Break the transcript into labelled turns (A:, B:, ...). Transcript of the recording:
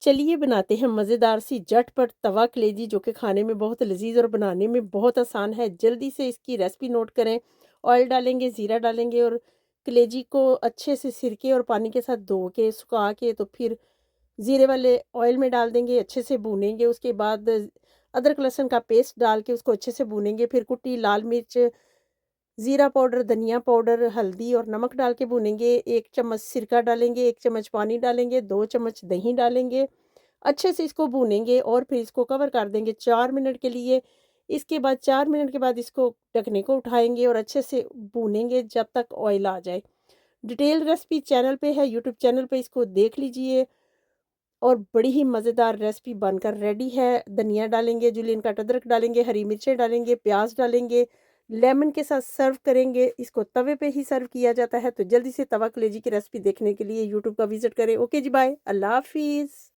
A: चलिए बनाते हैं मज़ेदार सी झटपट तवा कलेजी जो कि खाने में बहुत लजीज और बनाने में बहुत आसान है। जल्दी से इसकी रेसिपी नोट करें। ऑयल डालेंगे, ज़ीरा डालेंगे और कलेजी को अच्छे से सिरके और पानी के साथ धो के सुखा के तो फिर ज़ीरे वाले ऑयल में डाल देंगे, अच्छे से भूनेंगे। उसके बाद अदरक लहसुन का पेस्ट डाल के उसको अच्छे से भूनेंगे। फिर कुटी लाल मिर्च, ज़ीरा पाउडर, धनिया पाउडर, हल्दी और नमक डाल के भूनेंगे। 1 चम्मच सिरका डालेंगे, 1 चम्मच पानी डालेंगे, 2 चम्मच दही डालेंगे। अच्छे से इसको भूनेंगे और फिर इसको कवर कर देंगे 4 मिनट के लिए। इसके बाद 4 मिनट के बाद इसको ढकने को उठाएँगे और अच्छे से भूनेंगे जब तक ऑयल आ जाए। डिटेल रेसिपी चैनल पे है, यूट्यूब चैनल पे इसको देख लीजिए और बड़ी ही मज़ेदार रेसिपी बनकर रेडी है। धनिया डालेंगे, जुलियन कट अदरक डालेंगे, हरी मिर्चें डालेंगे, प्याज़ डालेंगे, लेमन के साथ सर्व करेंगे। इसको तवे पे ही सर्व किया जाता है। तो जल्दी से तवा कलेजी की रेसिपी देखने के लिए यूट्यूब का विज़िट करें। ओके जी, बाय। अल्लाह हाफ़िज़।